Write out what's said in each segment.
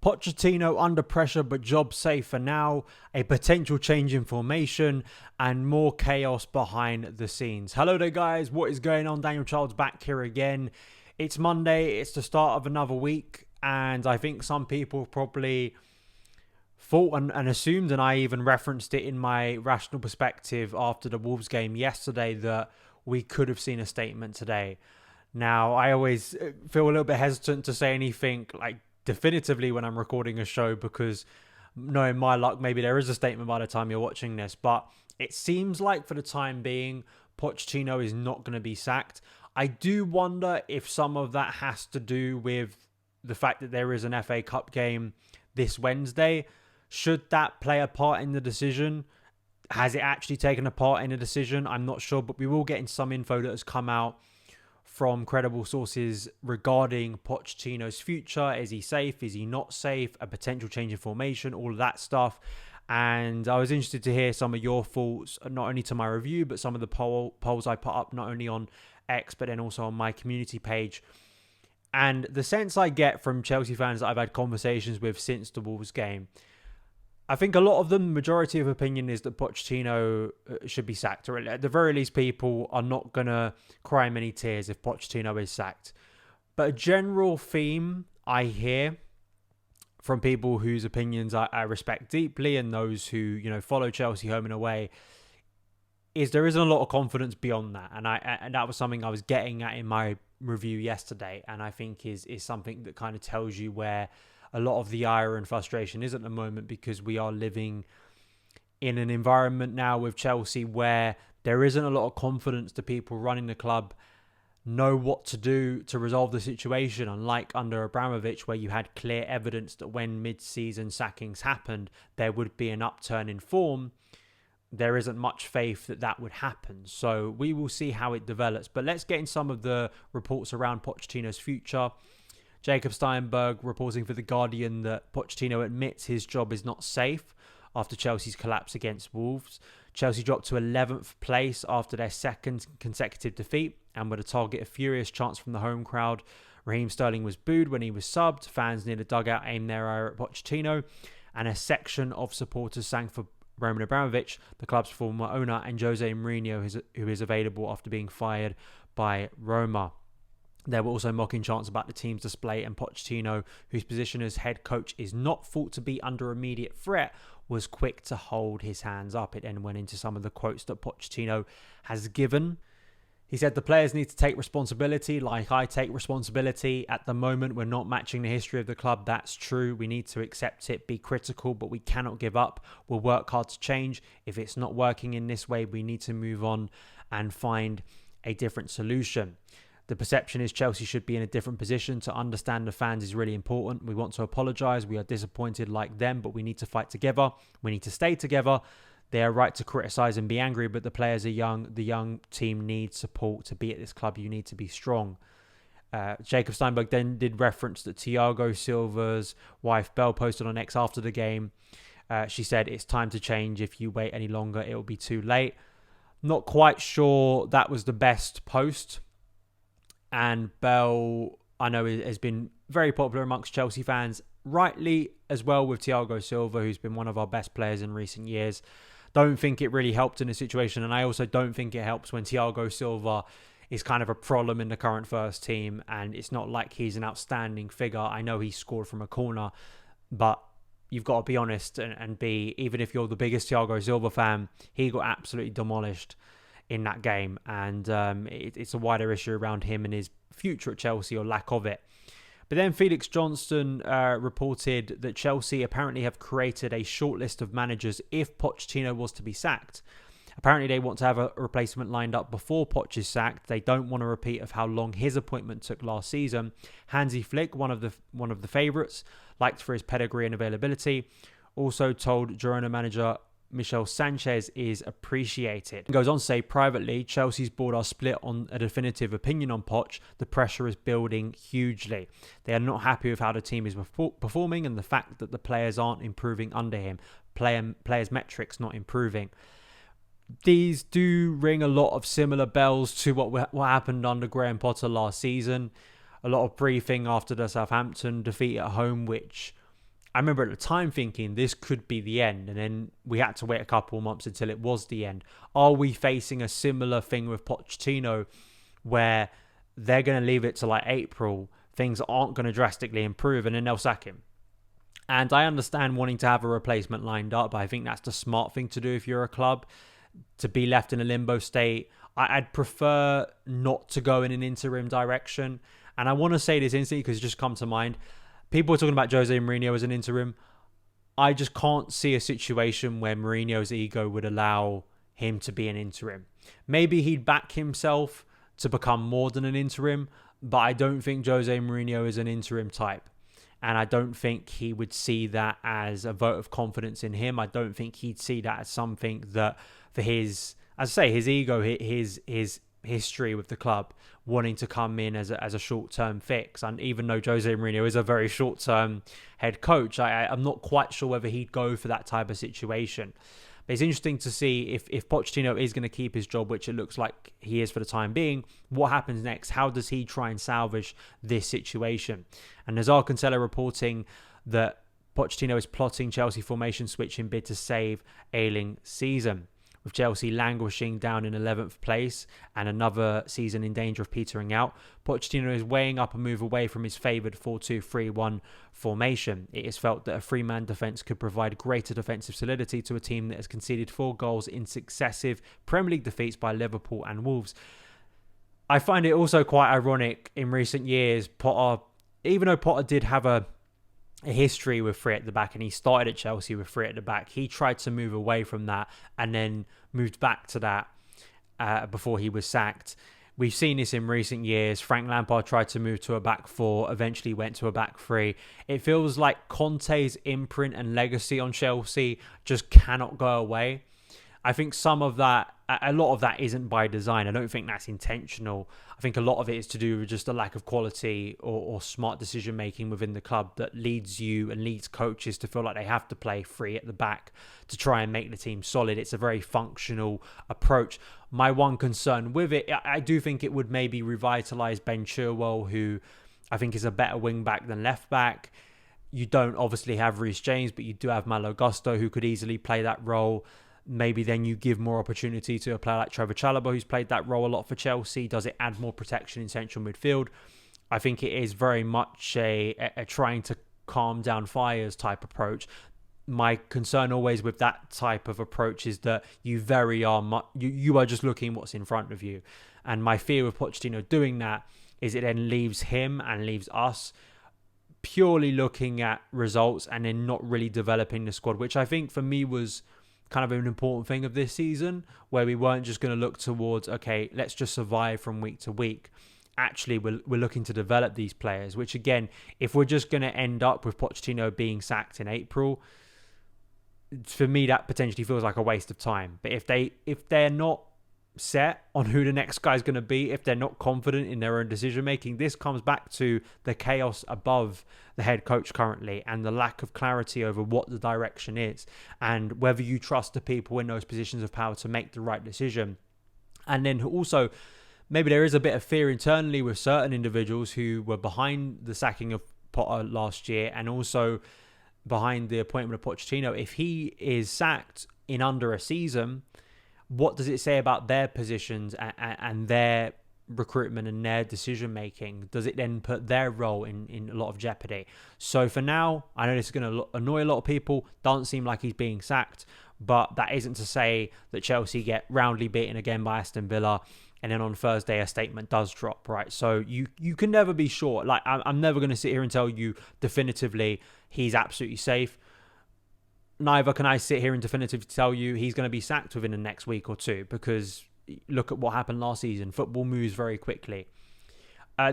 Pochettino under pressure but job safe for now, a potential change in formation, and more chaos behind the scenes. Hello there guys, what is going on? Daniel Childs back here again. It's Monday, it's the start of another week, and I think some people probably thought and assumed, and I even referenced it in my rational perspective after the Wolves game yesterday, that we could have seen a statement today. Now, I always feel a little bit hesitant to say anything like definitively when I'm recording a show because knowing my luck, maybe there is a statement by the time you're watching this, but it seems like for the time being, Pochettino is not going to be sacked. I do wonder if some of that has to do with the fact that there is an FA Cup game this Wednesday. Should that play a part in the decision? Has it actually taken a part in the decision? I'm not sure, but we will get in some info that has come out from credible sources regarding Pochettino's future. Is he safe? Is he not safe? A potential change in formation, all of that stuff. And I was interested to hear some of your thoughts, not only to my review, but some of the polls I put up, not only on X, but then also on my community page. And the sense I get from Chelsea fans that I've had conversations with since the Wolves game, I think a lot of them, majority of opinion is that Pochettino should be sacked. Or at the very least, people are not going to cry many tears if Pochettino is sacked. But a general theme I hear from people whose opinions I respect deeply and those who, follow Chelsea home and away, is there isn't a lot of confidence beyond that. And that was something I was getting at in my review yesterday. And I think is something that kind of tells you where a lot of the ire and frustration is at the moment, because we are living in an environment now with Chelsea where there isn't a lot of confidence. The people running the club know what to do to resolve the situation, unlike under Abramovich, where you had clear evidence that when mid-season sackings happened, there would be an upturn in form. There isn't much faith that that would happen. So we will see how it develops. But let's get in some of the reports around Pochettino's future. Jacob Steinberg reporting for The Guardian that Pochettino admits his job is not safe after Chelsea's collapse against Wolves. Chelsea dropped to 11th place after their second consecutive defeat, and with a target of furious chants from the home crowd. Raheem Sterling was booed when he was subbed. Fans near the dugout aimed their ire at Pochettino, and a section of supporters sang for Roman Abramovich, the club's former owner, and Jose Mourinho, who is available after being fired by Roma. There were also mocking chants about the team's display, and Pochettino, whose position as head coach is not thought to be under immediate threat, was quick to hold his hands up. It then went into some of the quotes that Pochettino has given. He said the players need to take responsibility like I take responsibility. At the moment, we're not matching the history of the club. That's true. We need to accept it, be critical, but we cannot give up. We'll work hard to change. If it's not working in this way, we need to move on and find a different solution. The perception is Chelsea should be in a different position. To understand the fans is really important. We want to apologise. We are disappointed like them, but we need to fight together. We need to stay together. They are right to criticise and be angry, but the players are young. The young team needs support. To be at this club, you need to be strong. Jacob Steinberg then did reference that Thiago Silva's wife, Belle, posted on X after the game. She said, "It's time to change. If you wait any longer, it will be too late." Not quite sure that was the best post. And Bell, I know, has been very popular amongst Chelsea fans, rightly as well, with Thiago Silva, who's been one of our best players in recent years. Don't think it really helped in the situation. And I also don't think it helps when Thiago Silva is kind of a problem in the current first team. And it's not like he's an outstanding figure. I know he scored from a corner, but you've got to be honest and be, even if you're the biggest Thiago Silva fan, he got absolutely demolished in that game, and it's a wider issue around him and his future at Chelsea, or lack of it. But then Felix Johnston reported that Chelsea apparently have created a short list of managers if Pochettino was to be sacked. Apparently they want to have a replacement lined up before Poch is sacked. They don't want a repeat of how long his appointment took last season. Hansi Flick, one of the favourites, liked for his pedigree and availability, also told Girona manager Michel Sanchez is appreciated. He goes on to say, privately, Chelsea's board are split on a definitive opinion on Poch. The pressure is building hugely. They are not happy with how the team is performing and the fact that the players aren't improving under him. Players' metrics not improving. These do ring a lot of similar bells to what happened under Graham Potter last season. A lot of briefing after the Southampton defeat at home, which I remember at the time thinking this could be the end, and then we had to wait a couple of months until it was the end. Are we facing a similar thing with Pochettino where they're going to leave it to like April, things aren't going to drastically improve, and then they'll sack him? And I understand wanting to have a replacement lined up, but I think that's the smart thing to do if you're a club, to be left in a limbo state. I'd prefer not to go in an interim direction. And I want to say this instantly because it just come to mind. People are talking about Jose Mourinho as an interim. I just can't see a situation where Mourinho's ego would allow him to be an interim. Maybe he'd back himself to become more than an interim, but I don't think Jose Mourinho is an interim type. And I don't think he would see that as a vote of confidence in him. I don't think he'd see that as something that for his, as I say, his ego, his history with the club, wanting to come in as a short-term fix. And even though Jose Mourinho is a very short-term head coach, I'm not quite sure whether he'd go for that type of situation. But it's interesting to see if Pochettino is going to keep his job, which it looks like he is for the time being, what happens next? How does he try and salvage this situation? And there's Cancelo reporting that Pochettino is plotting Chelsea formation switch in bid to save ailing season. With Chelsea languishing down in 11th place and another season in danger of petering out, Pochettino is weighing up a move away from his favoured 4-2-3-1 formation. It is felt that a three-man defence could provide greater defensive solidity to a team that has conceded 4 goals in successive Premier League defeats by Liverpool and Wolves. I find it also quite ironic in recent years, Potter, even though Potter did have a history with 3 at the back, and he started at Chelsea with 3 at the back, he tried to move away from that and then moved back to that before he was sacked. We've seen this in recent years. Frank Lampard tried to move to a back 4, eventually went to a back 3. It feels like Conte's imprint and legacy on Chelsea just cannot go away. I think some of that, a lot of that isn't by design. I don't think that's intentional. I think a lot of it is to do with just a lack of quality or smart decision making within the club that leads you and leads coaches to feel like they have to play 3 at the back to try and make the team solid. It's a very functional approach. My one concern with it, I do think it would maybe revitalise Ben Chilwell, who I think is a better wing back than left back. You don't obviously have Reece James, but you do have Malo Gusto, who could easily play that role. Maybe then you give more opportunity to a player like Trevor Chalobah, who's played that role a lot for Chelsea. Does it add more protection in central midfield? I think it is very much a trying to calm down fires type approach. My concern always with that type of approach is that you are just looking what's in front of you. And my fear with Pochettino doing that is it then leaves him and leaves us purely looking at results and then not really developing the squad, which I think for me was kind of an important thing of this season, where we weren't just going to look towards, okay, let's just survive from week to week. Actually, we're looking to develop these players, which again, if we're just going to end up with Pochettino being sacked in April, for me, that potentially feels like a waste of time. But if they're not set on who the next guy's going to be, if they're not confident in their own decision making, this comes back to the chaos above the head coach currently and the lack of clarity over what the direction is and whether you trust the people in those positions of power to make the right decision. And then also, maybe there is a bit of fear internally with certain individuals who were behind the sacking of Potter last year and also behind the appointment of Pochettino. If he is sacked in under a season, what does it say about their positions and their recruitment and their decision making? Does it then put their role in a lot of jeopardy? So for now, I know this is going to annoy a lot of people. Doesn't seem like he's being sacked, but that isn't to say that Chelsea get roundly beaten again by Aston Villa and then on Thursday a statement does drop, right? So you can never be sure. Like I'm never going to sit here and tell you definitively he's absolutely safe. Neither can I sit here and definitively tell you he's going to be sacked within the next week or two, because look at what happened last season. Football moves very quickly.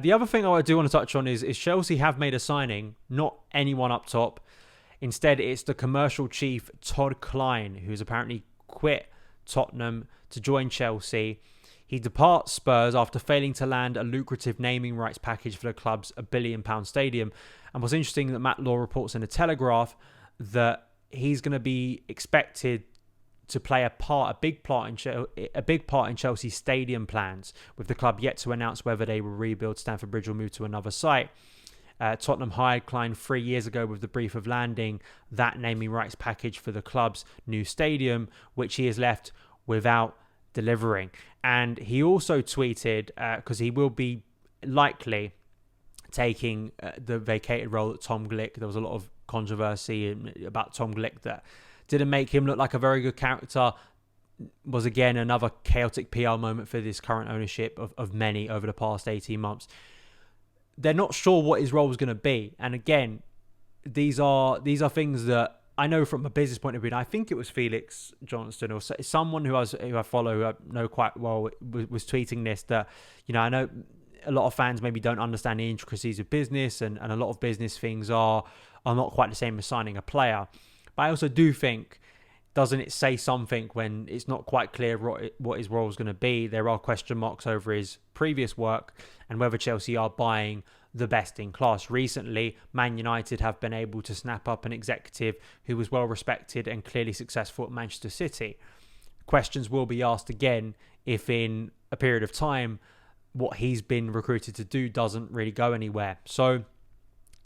The other thing I do want to touch on is Chelsea have made a signing, not anyone up top. Instead, it's the commercial chief, Todd Klein, who's apparently quit Tottenham to join Chelsea. He departs Spurs after failing to land a lucrative naming rights package for the club's £1 billion stadium. And what's interesting that Matt Law reports in the Telegraph that he's going to be expected to play a big part in Chelsea's stadium plans, with the club yet to announce whether they will rebuild Stamford Bridge or move to another site. Tottenham hired Klein 3 years ago with the brief of landing that naming rights package for the club's new stadium, which he has left without delivering. And he also tweeted, because he will be likely taking the vacated role at Tom Glick. There was a lot of controversy about Tom Glick that didn't make him look like a very good character. Was again another chaotic PR moment for this current ownership of many over the past 18 months. They're not sure what his role is going to be. And again, these are things that I know from a business point of view. And I think it was Felix Johnston or someone who I follow, who I know quite well, was tweeting this, that, I know a lot of fans maybe don't understand the intricacies of business, and a lot of business things are not quite the same as signing a player. But I also do think, doesn't it say something when it's not quite clear what his role is going to be? There are question marks over his previous work and whether Chelsea are buying the best in class. Recently, Man United have been able to snap up an executive who was well respected and clearly successful at Manchester City. Questions will be asked again if in a period of time what he's been recruited to do doesn't really go anywhere. So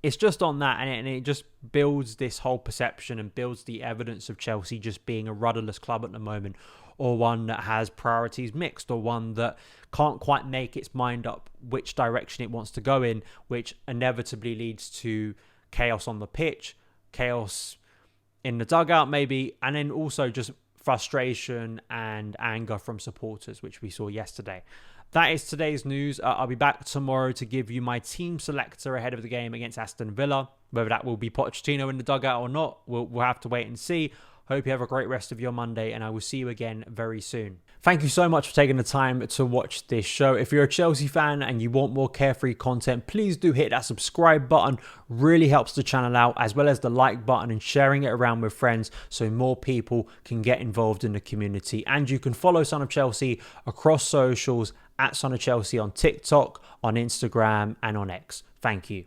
it's just on that, and it just builds this whole perception and builds the evidence of Chelsea just being a rudderless club at the moment, or one that has priorities mixed, or one that can't quite make its mind up which direction it wants to go in, which inevitably leads to chaos on the pitch, chaos in the dugout maybe, and then also just frustration and anger from supporters, which we saw yesterday. That is today's news. I'll be back tomorrow to give you my team selector ahead of the game against Aston Villa. Whether that will be Pochettino in the dugout or not, we'll have to wait and see. Hope you have a great rest of your Monday, and I will see you again very soon. Thank you so much for taking the time to watch this show. If you're a Chelsea fan and you want more carefree content, please do hit that subscribe button. Really helps the channel out, as well as the like button and sharing it around with friends so more people can get involved in the community. And you can follow Son of Chelsea across socials at SonOfChelsea on TikTok, on Instagram, and on X. Thank you.